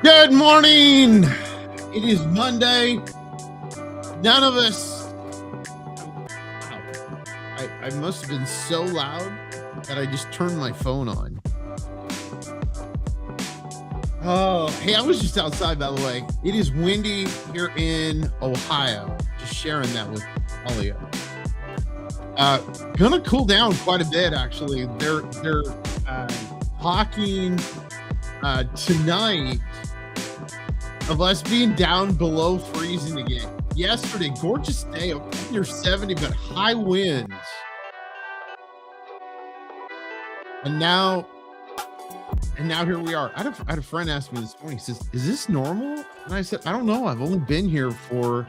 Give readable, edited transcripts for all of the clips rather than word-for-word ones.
Good morning. It is Monday. None of us. I must have been so loud that I just turned my phone on. Oh, hey, I was just outside, by the way. It is windy here in Ohio. Just sharing that with all of you. Gonna cool down quite a bit, actually. They're talking tonight of us being down below freezing again. Yesterday, gorgeous day, near 70, but high winds. And now here we are. I had a friend ask me this morning. He says, "Is this normal?" And I said, "I don't know. I've only been here for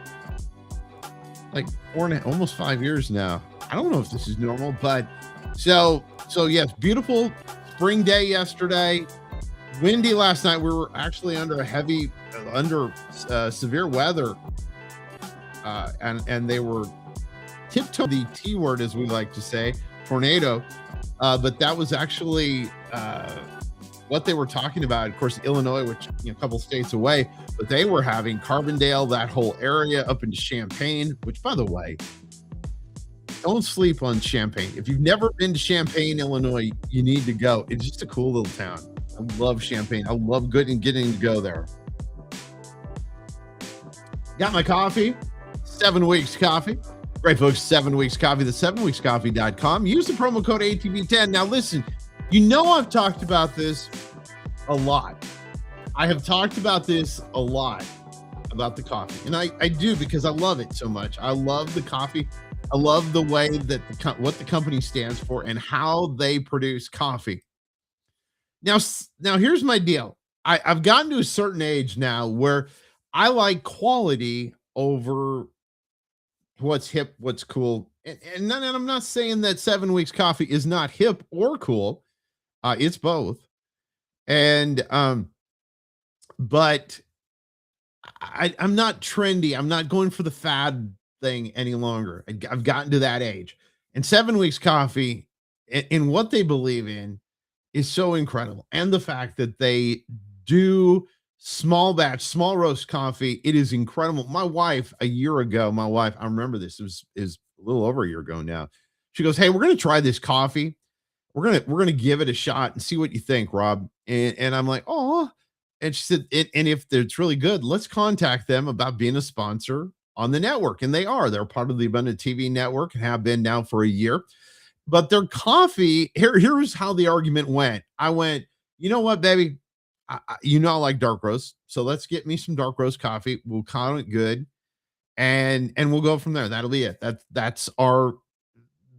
like almost 5 years now. I don't know if this is normal." But so yes, beautiful spring day yesterday. Windy last night. We were actually under severe weather, and they were tiptoeing the T word, as we like to say, tornado. But that was actually what they were talking about. Of course, Illinois, which a couple states away, but they were having Carbondale, that whole area up into Champaign. Which, by the way, don't sleep on Champaign. If you've never been to Champaign, Illinois, you need to go. It's just a cool little town. I love Champaign. I love getting to go there. Got my coffee, 7 Weeks Coffee. Great, folks, 7 Weeks Coffee, the 7weekscoffee.com. Use the promo code ATV10. Now, listen, I've talked about this a lot. I have talked about this a lot, about the coffee. And I do, because I love it so much. I love the coffee. I love the way that what the company stands for and how they produce coffee. Now here's my deal. I've gotten to a certain age now where I like quality over what's hip, what's cool. And I'm not saying that 7 Weeks Coffee is not hip or cool. It's both. And but I'm not trendy. I'm not going for the fad thing any longer. I've gotten to that age. And 7 Weeks Coffee, in what they believe in, is so incredible. And the fact that they do small batch, small roast coffee, it is incredible. My wife, a year ago, I remember this, is a little over a year ago now. She goes, "Hey, we're going to try this coffee. We're going to give it a shot and see what you think, Rob." And I'm like, "Oh." And she said, "And if it's really good, let's contact them about being a sponsor on the network." And they are. They're part of the Abundant TV network and have been now for a year. But their coffee, here's how the argument went. I went, "You know what, baby? I like dark roast. So let's get me some dark roast coffee. We'll call it good. And we'll go from there. That'll be it. That's our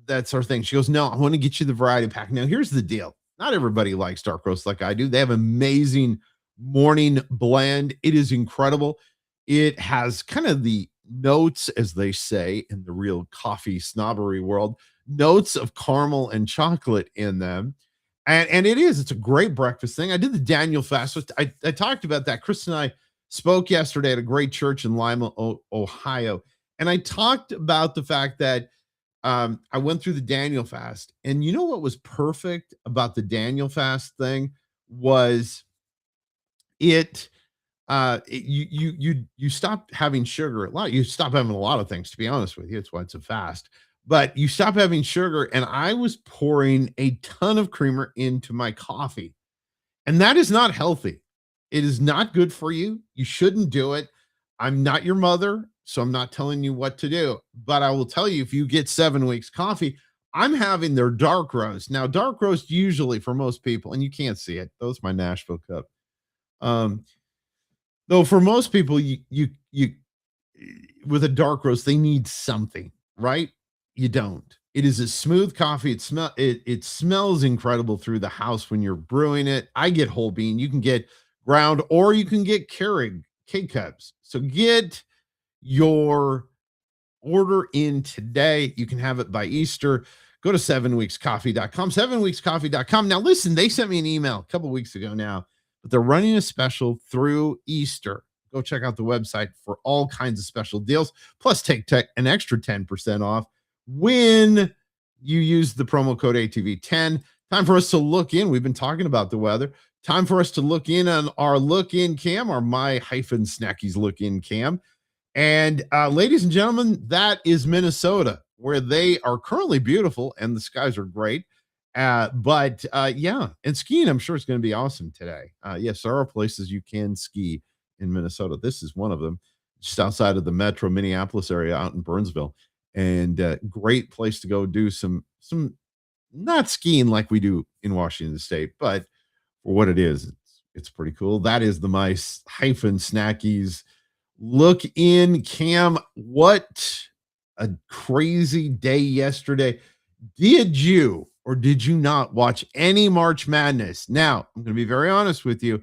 thing." She goes, "No, I want to get you the variety pack." Now, here's the deal. Not everybody likes dark roast like I do. They have amazing morning blend. It is incredible. It has kind of the notes, as they say in the real coffee snobbery world, notes of caramel and chocolate in them. And it's a great breakfast thing. I did the Daniel fast. So I talked about that. Chris and I spoke yesterday at a great church in Lima, Ohio. And I talked about the fact that I went through the Daniel fast. And you know what was perfect about the Daniel fast thing was you stop having sugar a lot. You stop having a lot of things, to be honest with you. It's why it's a fast. But you stop having sugar, and I was pouring a ton of creamer into my coffee. And that is not healthy. It is not good for you. You shouldn't do it. I'm not your mother, so I'm not telling you what to do. But I will tell you, if you get 7 Weeks Coffee, I'm having their dark roast. Now, dark roast usually for most people, and you can't see it. That was my Nashville cup. Though for most people, you with a dark roast, they need something, right? You don't. It is a smooth coffee. It smells incredible through the house when you're brewing it. I get whole bean. You can get ground, or you can get K-Cups. So get your order in today. You can have it by Easter. Go to 7weekscoffee.com, 7weekscoffee.com. Now, listen, they sent me an email a couple weeks ago now, but they're running a special through Easter. Go check out the website for all kinds of special deals. Plus, take an extra 10% off when you use the promo code ATV10. Time for us to look in. We've been talking about the weather. time for us to look in on our look in cam, our my hyphen snackies look in cam. And ladies and gentlemen, that is Minnesota, where they are currently beautiful and the skies are great. But yeah, and skiing, I'm sure it's going to be awesome today. Yes, there are places you can ski in Minnesota. This is one of them, just outside of the metro Minneapolis area out in Burnsville. And great place to go do some not skiing like we do in Washington State, but for what it is, it's pretty cool. That is the mice hyphen snackies look in cam. What a crazy day yesterday. Did you or did you not watch any March Madness? Now, I'm going to be very honest with you.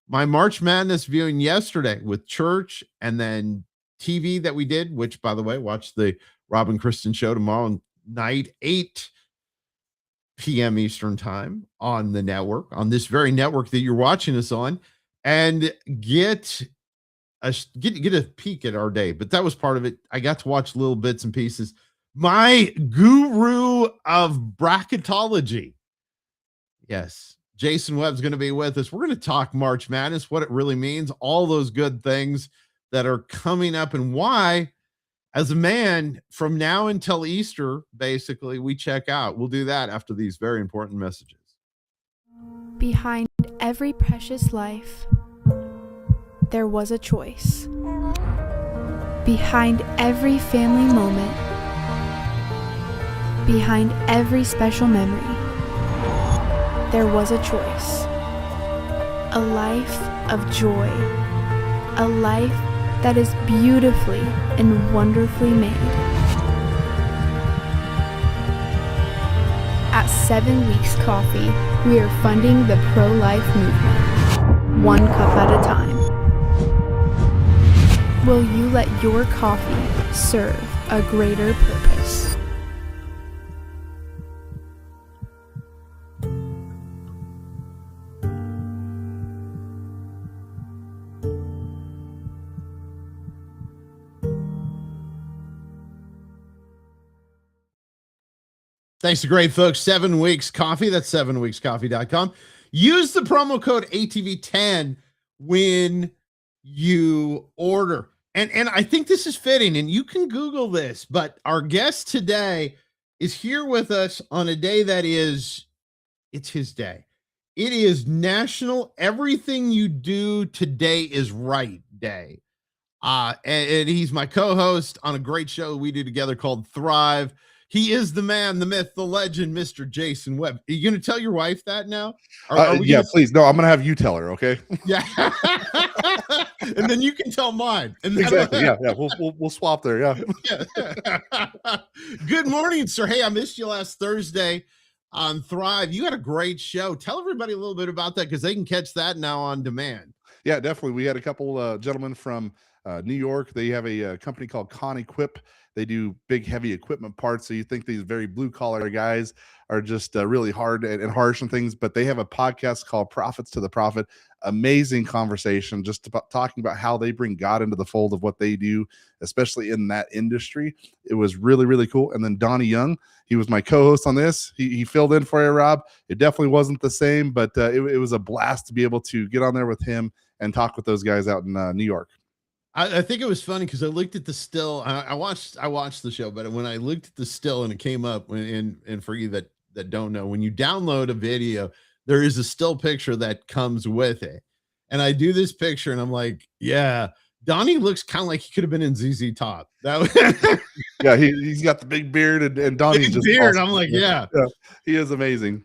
My March Madness viewing yesterday with church and then TV that we did, which by the way, watch the Robin Kristen show tomorrow night, 8 p.m. Eastern time on the network, on this very network that you're watching us on, and get a peek at our day. But that was part of it. I got to watch little bits and pieces. My guru of bracketology, yes, Jason Webb's going to be with us. We're going to talk March Madness, what it really means, all those good things that are coming up, and why, as a man, from now until Easter, basically, we check out. We'll do that after these very important messages. Behind every precious life, there was a choice. Behind every family moment, behind every special memory, there was a choice. A life of joy. A life that is beautifully and wonderfully made. At 7 Weeks Coffee, we are funding the pro-life movement, one cup at a time. Will you let your coffee serve a greater purpose? Thanks to great folks, 7 Weeks Coffee. That's 7weekscoffee.com. Use the promo code ATV10 when you order. And I think this is fitting, and you can Google this, but our guest today is here with us on a day that is, it's his day. It is National Everything You Do Today Is Right Day. And he's my co-host on a great show we do together called Thrive. He is the man, the myth, the legend, Mr. Jason Webb. Are you going to tell your wife that now? Yeah, please. No, I'm going to have you tell her, okay? Yeah. And then you can tell mine. And exactly. Yeah. We'll swap there. Yeah. Yeah. Good morning, sir. Hey, I missed you last Thursday on Thrive. You had a great show. Tell everybody a little bit about that because they can catch that now on demand. Yeah, definitely. We had a couple gentlemen from New York. They have a company called Con Equip. They do big, heavy equipment parts. So you think these very blue collar guys are just really hard and harsh and things, but they have a podcast called Profits to the Profit. Amazing conversation, just about talking about how they bring God into the fold of what they do, especially in that industry. It was really, really cool. And then Donnie Young, he was my co-host on this. He filled in for you, Rob. It definitely wasn't the same, but it was a blast to be able to get on there with him and talk with those guys out in New York. I think it was funny because I looked at the still. I watched the show, but when I looked at the still and it came up, and for you that don't know, when you download a video, there is a still picture that comes with it. And I do this picture, and I'm like, yeah, Donnie looks kind of like he could have been in ZZ Top. That was yeah, he's got the big beard, and Donnie's just beard. Awesome. I'm like, yeah, he is amazing.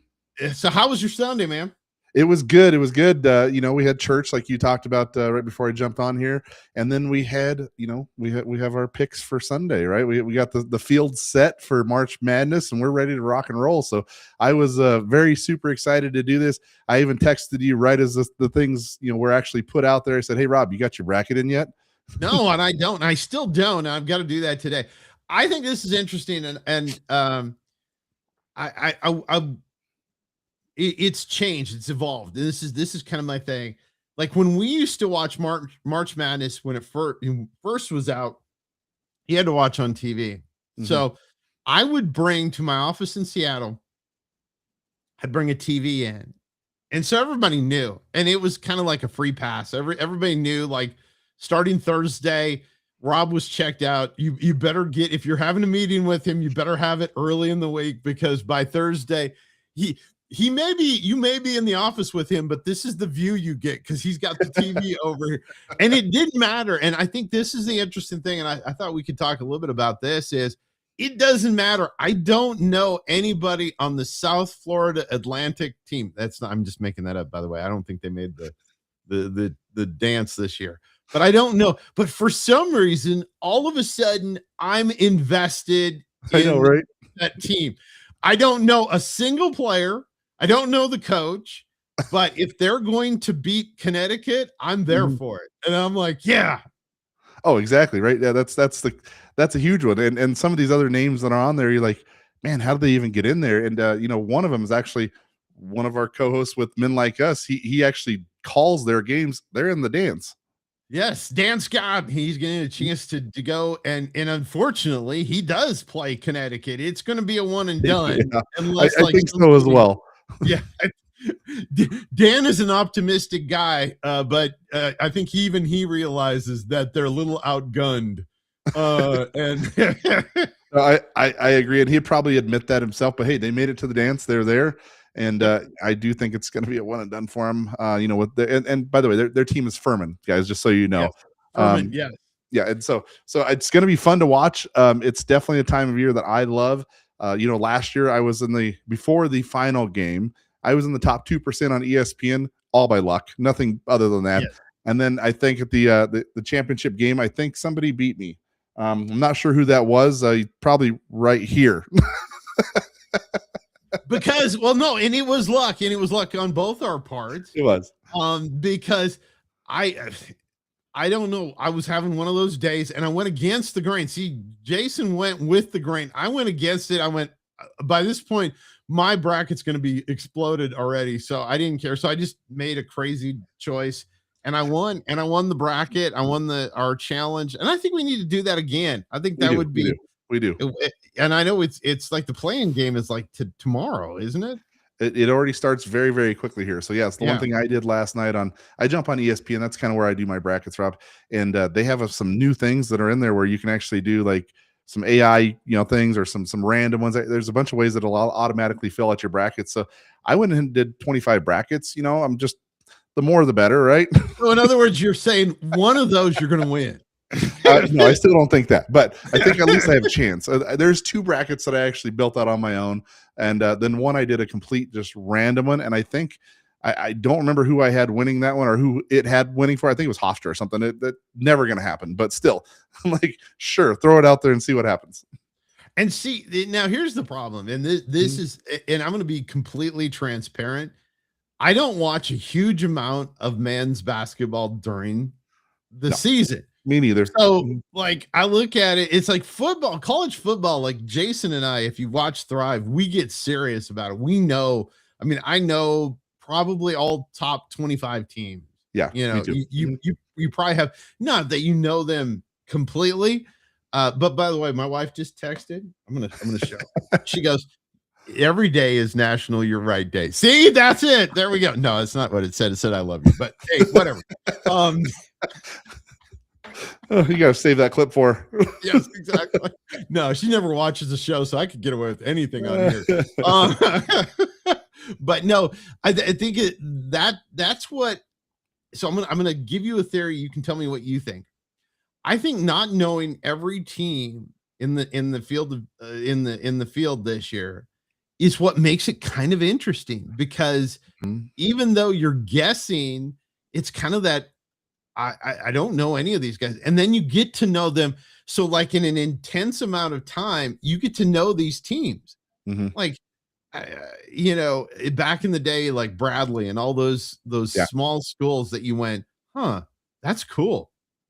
So how was your Sunday, man? It was good. It was good. We had church like you talked about right before I jumped on here. And then we had, we have our picks for Sunday, right? We got the field set for March Madness and we're ready to rock and roll. So I was very super excited to do this. I even texted you right as the things, were actually put out there. I said, hey, Rob, you got your bracket in yet? No, and I don't. I still don't. I've got to do that today. I think this is interesting. And it's changed. It's evolved. This is kind of my thing. Like when we used to watch March Madness when it first was out, you had to watch on TV. Mm-hmm. So I would bring to my office in Seattle, I'd bring a TV in And so everybody knew, and it was kind of like a free pass. Everybody knew, like, starting Thursday, Rob was checked out. You better get, if you're having a meeting with him, you better have it early in the week, because by Thursday, he may be, you may be in the office with him, but this is the view you get because he's got the TV over here. And it didn't matter. And I think this is the interesting thing, and I thought we could talk a little bit about this, is it doesn't matter. I don't know anybody on the South Florida Atlantic team. That's not, I'm just making that up, by the way. I don't think they made the dance this year, but I don't know. But for some reason, all of a sudden, I'm invested I know, right? that team. I don't know a single player. I don't know the coach, but if they're going to beat Connecticut, I'm there for it. And I'm like, yeah. Oh, exactly. Right. Yeah. That's a huge one. And some of these other names that are on there, you're like, man, how did they even get in there? And, one of them is actually one of our co-hosts with Men Like Us. He actually calls their games. They're in the dance. Yes, Dan Scott, he's getting a chance to go, and unfortunately, he does play Connecticut. It's going to be a one and done. Yeah, unless I think so as well. Yeah, Dan is an optimistic guy, but I think he realizes that they're a little outgunned. And I agree, and he'd probably admit that himself. But hey, they made it to the dance. They're there. And I do think it's going to be a one and done for them. With and by the way, their team is Furman, guys. Just so you know, yes. Furman, yes. Yeah, and so it's going to be fun to watch. It's definitely a time of year that I love. Last year I was before the final game, I was in the top 2% on ESPN, all by luck, nothing other than that. Yes. And then I think at the championship game, I think somebody beat me. I'm not sure who that was. Probably right here. Because, well, no, and it was luck on both our parts. It was. Because I don't know, I was having one of those days and I went against the grain. See, Jason went with the grain. I went against it. I went, by this point, my bracket's going to be exploded already. So I didn't care. So I just made a crazy choice and I won the bracket. I won our challenge. And I think we need to do that again. I think that would be. We do. And I know it's like the playing game is like tomorrow, isn't it? It already starts very, very quickly here. So yes, the one thing I did last night I jump on ESPN. That's kind of where I do my brackets, Rob. And they have some new things that are in there where you can actually do like some AI, things or some random ones. There's a bunch of ways that it'll automatically fill out your brackets. So I went and did 25 brackets. I'm just, the more the better, right? So in other words, you're saying one of those you're going to win. No, I still don't think that, but I think at least I have a chance. There's 2 brackets that I actually built out on my own, and then one I did a complete just random one, and I think I don't remember who I had winning that one or who it had winning for. I think it was Hofstra or something. That never going to happen, but still, I'm like, sure, throw it out there and see what happens. And see, now here's the problem, and this is, and I'm going to be completely transparent. I don't watch a huge amount of men's basketball during the season. Me neither. So, like, I look at it, it's like football, college football. Like Jason and I, if you watch Thrive, we get serious about it. We know, I know probably all top 25 teams. Yeah. You probably have, not that you know them completely. But by the way, my wife just texted. I'm gonna show. She goes, every day is National You're Right Day. See, that's it. There we go. No, it's not what it said. It said I love you, but hey, whatever. Oh, you gotta save that clip for her. Yes, exactly. No, she never watches the show, so I could get away with anything on here. But no, I think that's what. So I'm gonna give you a theory. You can tell me what you think. I think not knowing every team in the field this year is what makes it kind of interesting, because even though you're guessing, it's kind of that. I don't know any of these guys. And then you get to know them. So like in an intense amount of time, you get to know these teams. Like, back in the day, like Bradley and all those small schools that you went, that's cool.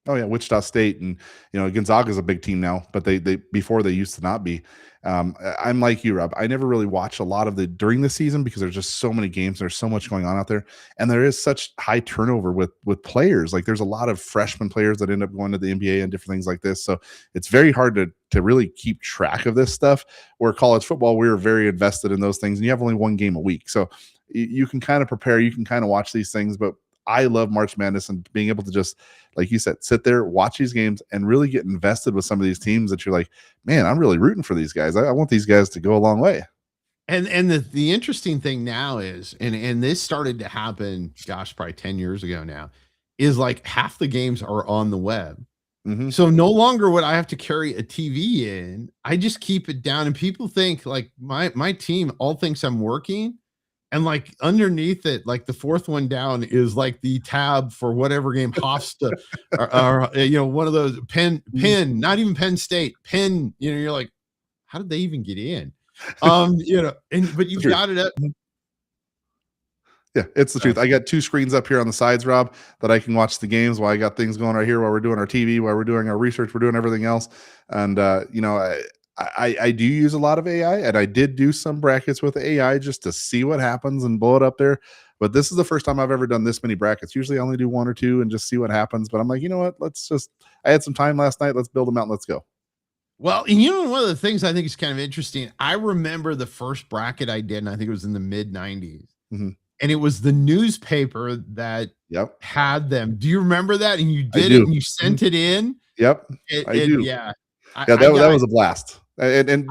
Oh yeah, Wichita State, and Gonzaga is a big team now, but they before they used to not be. I'm like you, Rob. I never really watch a lot of during the season because there's just so many games. There's so much going on out there, and there is such high turnover with players. Like there's a lot of freshman players that end up going to the NBA and different things like this. So it's very hard to really keep track of this stuff. Where college football, we're very invested in those things, and you have only one game a week, so you can kind of prepare, you can kind of watch these things. But I love March Madness and being able to just, like you said, sit there, watch these games, and really get invested with some of these teams that you're like, man, I'm really rooting for these guys. I want these guys to go a long way. And the interesting thing now is, and this started to happen, gosh, probably 10 years ago now, is like half the games are on the web. Mm-hmm. So no longer would I have to carry a TV in. I just keep it down, and people think like my team all thinks I'm working, and like underneath it, like the fourth one down is like the tab for whatever game Hofstra or one of those Penn, not even Penn State, Penn. You're like, how did they even get in? But you've got it up. Yeah, it's the truth. I got 2 screens up here on the sides, Rob, that I can watch the games while I got things going right here while we're doing our TV, while we're doing our research, we're doing everything else. And I do use a lot of AI, and I did do some brackets with AI just to see what happens and blow it up there. But this is the first time I've ever done this many brackets. Usually I only do 1 or 2 and just see what happens. But I'm like, you know what? I had some time last night. Let's build them out and let's go. Well, and one of the things I think is kind of interesting, I remember the first bracket I did, and I think it was in the mid 90s. Mm-hmm. And it was the newspaper that had them. Do you remember that? And you did it and you sent it in? Yep. I do. Yeah. That was a blast. And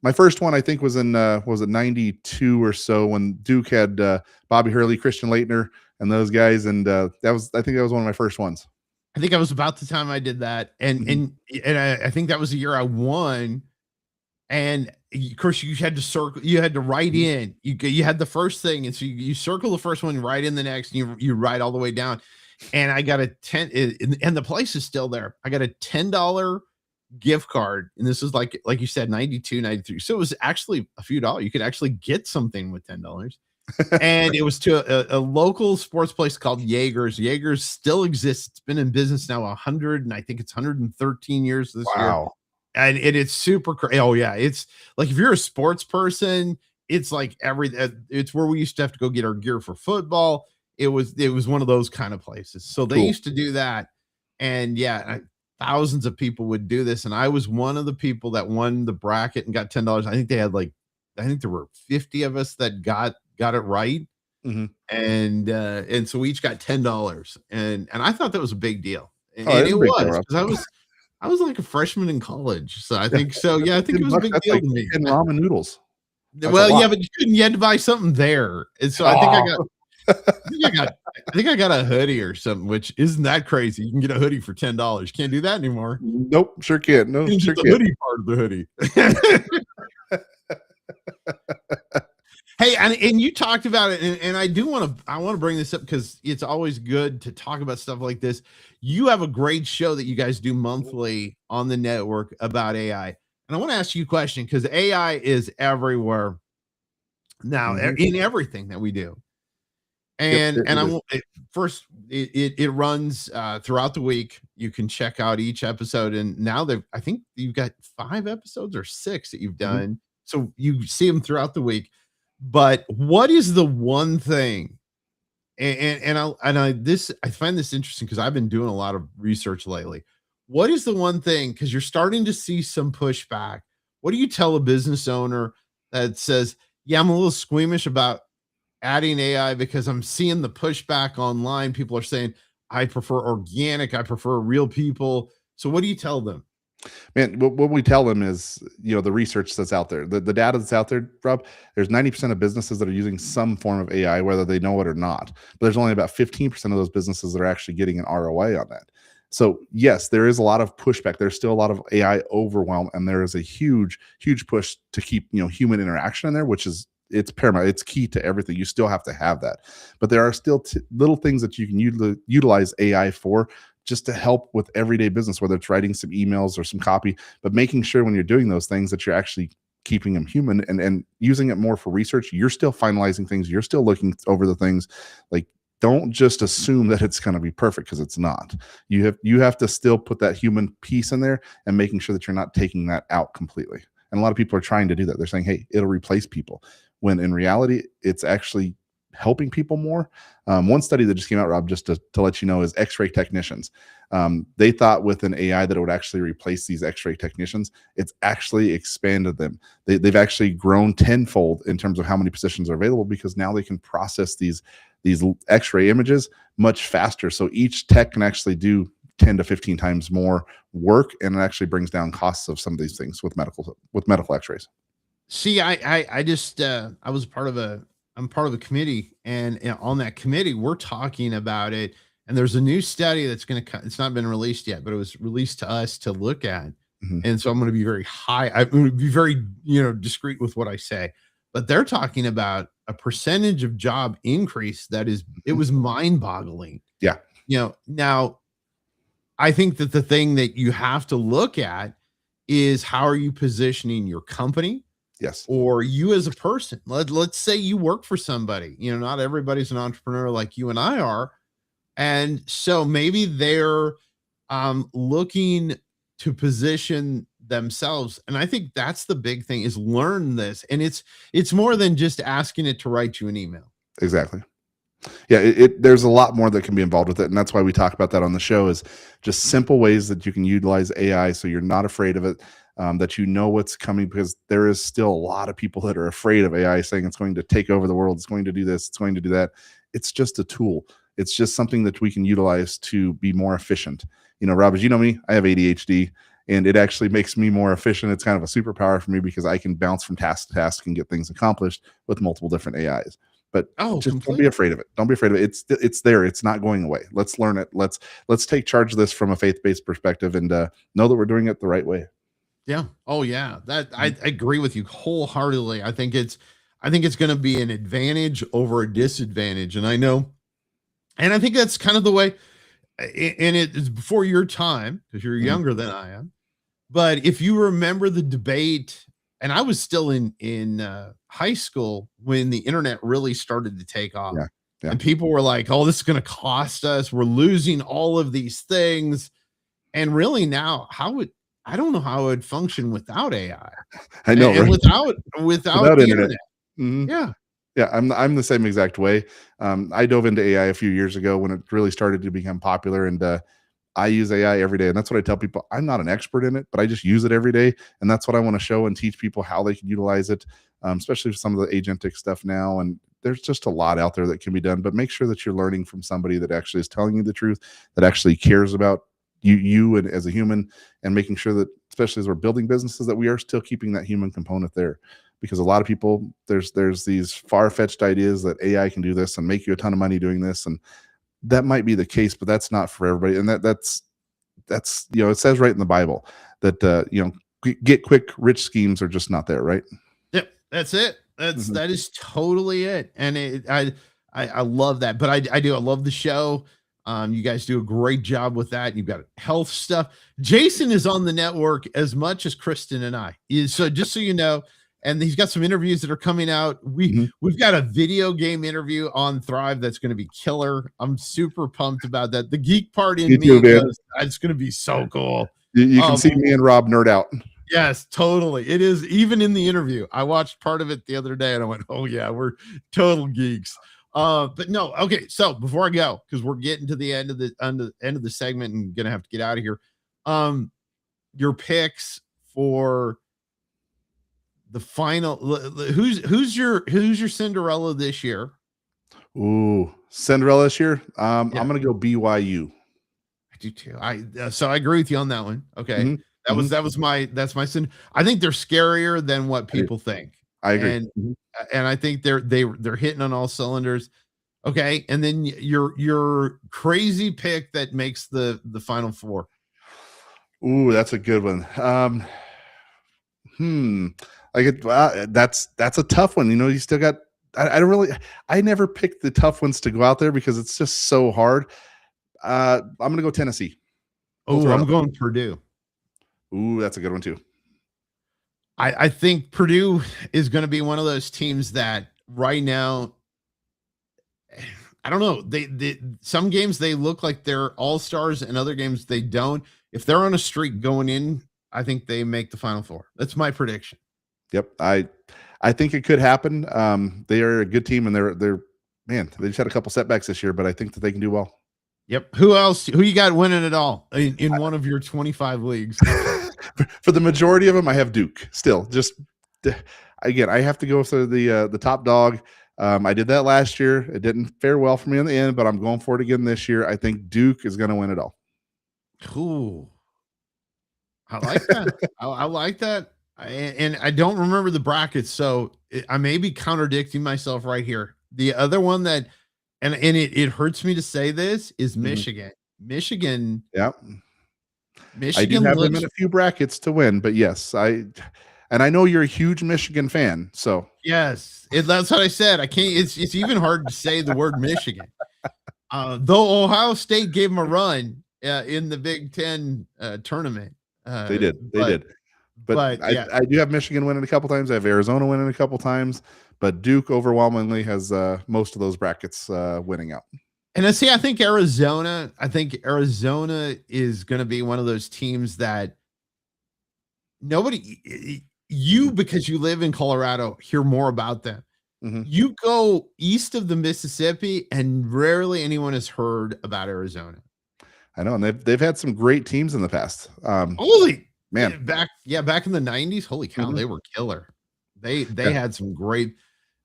my first one, I think, was in was it 92 or so, when Duke had Bobby Hurley, Christian Laettner, and those guys. And I think that was one of my first ones. I think I was about the time I did that. And I think that was the year I won. And of course, you had to write in. You had the first thing, and so you circle the first one, write in the next, and you write all the way down. And I got a 10, and the place is still there. I got a $10 gift card, and this is like you said, 92, 93. So it was actually a few dollars. You could actually get something with $10. And it was to a local sports place called Jaegers. Jaegers still exists. It's been in business now 100, and I think it's 113 years this year. And it's super crazy. Oh yeah, it's like if you're a sports person, it's like it's where we used to have to go get our gear for football. It was one of those kind of places. So they used to do that, and thousands of people would do this, and I was one of the people that won the bracket and got $10. I think there were 50 of us that got it right, and so we each got $10, and I thought that was a big deal, and it was because I was like a freshman in college, so I think so. Yeah, I think it was a big deal to me. And ramen noodles. Well, but you had to buy something there, and so I think I got a hoodie or something, which isn't that crazy. You can get a hoodie for $10. Can't do that anymore. Nope, sure can't. No, sure the hoodie part of the hoodie. Hey, and you talked about it, and I want to bring this up because it's always good to talk about stuff like this. You have a great show that you guys do monthly on the network about AI, and I want to ask you a question because AI is everywhere now in everything that we do. And it runs throughout the week. You can check out each episode, and now I think you've got 5 episodes or 6 that you've done, so you see them throughout the week. But what is the one thing? I find this interesting because I've been doing a lot of research lately. What is the one thing? Because you're starting to see some pushback. What do you tell a business owner that says, "Yeah, I'm a little squeamish about adding AI because I'm seeing the pushback online. People are saying I prefer organic, I prefer real people." So what do you tell them? Man, what we tell them is, the research that's out there, the data that's out there, Rob, there's 90% of businesses that are using some form of AI, whether they know it or not. But there's only about 15% of those businesses that are actually getting an ROI on that. So yes, there is a lot of pushback. There's still a lot of AI overwhelm, and there is a huge, huge push to keep, human interaction in there, which is, it's paramount. It's key to everything. You still have to have that. But there are still little things that you can utilize AI for, just to help with everyday business, whether it's writing some emails or some copy, but making sure when you're doing those things that you're actually keeping them human and using it more for research. You're still finalizing things. You're still looking over the things. Like, don't just assume that it's going to be perfect, because it's not. You have to still put that human piece in there and making sure that you're not taking that out completely. And a lot of people are trying to do that. They're saying, hey, it'll replace people, when in reality, it's actually helping people more. One study that just came out, Rob, just to let you know, is X-ray technicians. They thought with an AI that it would actually replace these X-ray technicians. It's actually expanded them. They've actually grown tenfold in terms of how many positions are available, because now they can process these X-ray images much faster. So each tech can actually do 10 to 15 times more work, and it actually brings down costs of some of these things with medical X-rays. See, I just I was I'm part of a committee, and on that committee, we're talking about it. And there's a new study that's going to come. It's not been released yet, but it was released to us to look at. Mhm. And so I'm going to be I'm going to be very, discreet with what I say. But they're talking about a percentage of job increase it was mind-boggling. Yeah. Now I think that the thing that you have to look at is, how are you positioning your company? Yes. Or you as a person. Let's say you work for somebody. Not everybody's an entrepreneur like you and I are. And so maybe they're looking to position themselves. And I think that's the big thing, is learn this. And it's more than just asking it to write you an email. Exactly. Yeah, there's a lot more that can be involved with it, and that's why we talk about that on the show, is just simple ways that you can utilize AI so you're not afraid of it, that you know what's coming, because there is still a lot of people that are afraid of AI, saying it's going to take over the world, it's going to do this, it's going to do that. It's just a tool. It's just something that we can utilize to be more efficient. Rob, as you know me, I have ADHD, and it actually makes me more efficient. It's kind of a superpower for me, because I can bounce from task to task and get things accomplished with multiple different AIs. But just don't be afraid of it. Don't be afraid of it. It's there. It's not going away. Let's learn it. Let's take charge of this from a faith-based perspective, and know that we're doing it the right way. Yeah. Oh yeah. That I agree with you wholeheartedly. I think it's going to be an advantage over a disadvantage. And I think that's kind of the way, and it is before your time, because you're younger than I am. But if you remember the debate, and I was still in high school when the internet really started to take off. Yeah. Yeah. And people were like, "Oh, this is going to cost us. We're losing all of these things." And really now, I don't know how it would function without AI. I know, and right? without the internet. Mhm. Yeah. Yeah, I'm the same exact way. I dove into AI a few years ago when it really started to become popular, and I use AI every day. And that's what I tell people. I'm not an expert in it, but I just use it every day, and that's what I want to show and teach people, how they can utilize it, especially for some of the agentic stuff now. And there's just a lot out there that can be done, but make sure that you're learning from somebody that actually is telling you the truth, that actually cares about you and as a human, and making sure that, especially as we're building businesses, that we are still keeping that human component there. Because a lot of people, there's these far-fetched ideas that AI can do this and make you a ton of money doing this, and that might be the case, but that's not for everybody. And that's it says right in the Bible that get quick rich schemes are just not there, right? Yep, that's it. That is totally it. And I love that. But I love the show. You guys do a great job with that. You've got health stuff. Jason is on the network as much as Kristen and I. So just so you know, and he's got some interviews that are coming out. We've got a video game interview on Thrive that's going to be killer. I'm super pumped about that. The geek part in me goes, it's going to be so cool. You can see me and Rob nerd out. Yes, totally. It is. Even in the interview, I watched part of it the other day, and I went, "Oh yeah, we're total geeks." But no, okay. So before I go, because we're getting to the end of the segment and gonna have to get out of here. Your picks for the final. Who's your Cinderella this year? Ooh, Cinderella this year. I'm gonna go BYU. I do too. So I agree with you on that one. Okay. That's my sin. I think they're scarier than what people think. I agree. And I think they're hitting on all cylinders. Okay. And then your crazy pick that makes the Final Four. Ooh, that's a good one. That's a tough one. You still got, I never picked the tough ones to go out there because it's just so hard. I'm going to go Tennessee. Oh, I'm going Purdue. Ooh, that's a good one too. I think Purdue is going to be one of those teams that right now, I don't know. They some games they look like they're all-stars, and other games they don't. If they're on a streak going in, I think they make the Final Four. That's my prediction. Yep. I think it could happen. They are a good team, and they're man, they just had a couple setbacks this year, but I think that they can do well. Yep. Who else? Who you got winning it all in one of your 25 leagues? For the majority of them, I have Duke still. Just again, I have to go for the top dog. I did that last year. It didn't fare well for me in the end, but I'm going for it again this year. I think Duke is going to win it all. Ooh, I like that. I like that. And I don't remember the brackets, so I may be contradicting myself right here. The other one that, and it hurts me to say this, is Michigan. Michigan. Yeah. Michigan. I do have them in a few brackets to win, but yes, I know you're a huge Michigan fan, so yes, that's what I said. I can't. It's even hard to say the word Michigan. Though Ohio State gave them a run in the Big Ten tournament. They did. But yeah. I do have Michigan winning a couple times. I have Arizona winning a couple times, but Duke overwhelmingly has most of those brackets winning out. And I think Arizona is going to be one of those teams that because you live in Colorado, hear more about them. You go east of the Mississippi and rarely anyone has heard about Arizona. I know. And they've had some great teams in the past. Holy man. Back in the 90s. Holy cow. They were killer. They had some great,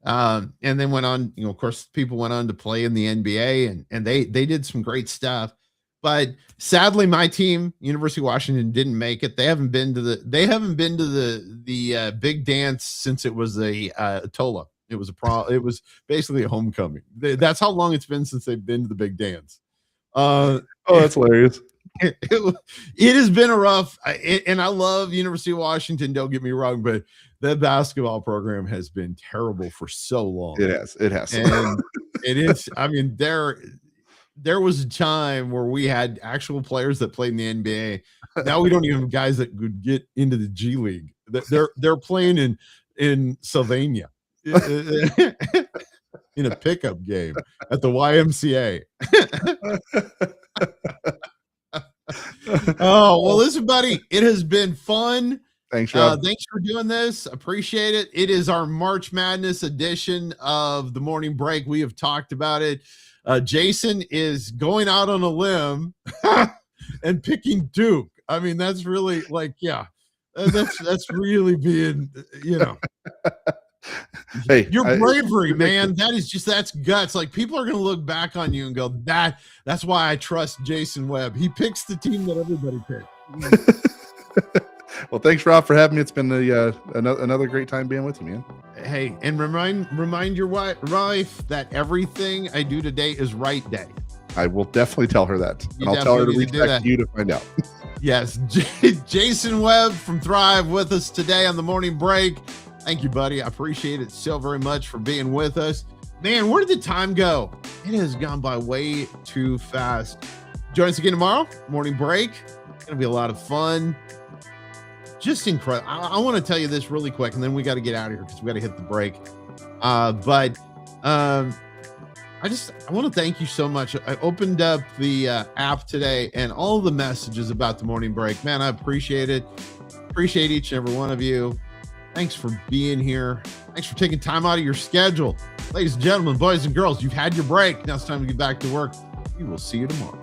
and then went on, of course, people went on to play in the NBA and they did some great stuff. But sadly, my team, University of Washington, didn't make it. They haven't been to the big dance since it was a Tola. It was it was basically a homecoming. That's how long it's been since they've been to the big dance. Oh, that's hilarious. It has been a rough, and I love University of Washington. Don't get me wrong, but that basketball program has been terrible for so long. It has, and it is. I mean, there was a time where we had actual players that played in the NBA. Now we don't even have guys that could get into the G League. They're playing in Sylvania in a pickup game at the YMCA. Oh, well, listen, buddy, it has been fun. Thanks, Rob. Thanks for doing this. Appreciate it. It is our March Madness edition of the Morning Break. We have talked about it. Jason is going out on a limb and picking Duke. I mean, that's really that's really being, Hey, your bravery, man. That's guts. Like, people are going to look back on you and go, that's why I trust Jason Webb. He picks the team that everybody picked. Well, thanks, Rob, for having me. It's been another great time being with you, man. Hey, and remind your wife that everything I do today is right day. I will definitely tell her that. And I'll tell her to reach back to you to find out. Yes. Jason Webb from Thrive with us today on the Morning Break. Thank you, buddy. I appreciate it so very much for being with us. Man, where did the time go? It has gone by way too fast. Join us again tomorrow, Morning Break. It's going to be a lot of fun. Just incredible. I want to tell you this really quick, and then we got to get out of here because we got to hit the break. But I want to thank you so much. I opened up the app today and all the messages about the Morning Break. Man, I appreciate it. Appreciate each and every one of you. Thanks for being here. Thanks for taking time out of your schedule. Ladies and gentlemen, boys and girls, you've had your break. Now it's time to get back to work. We will see you tomorrow.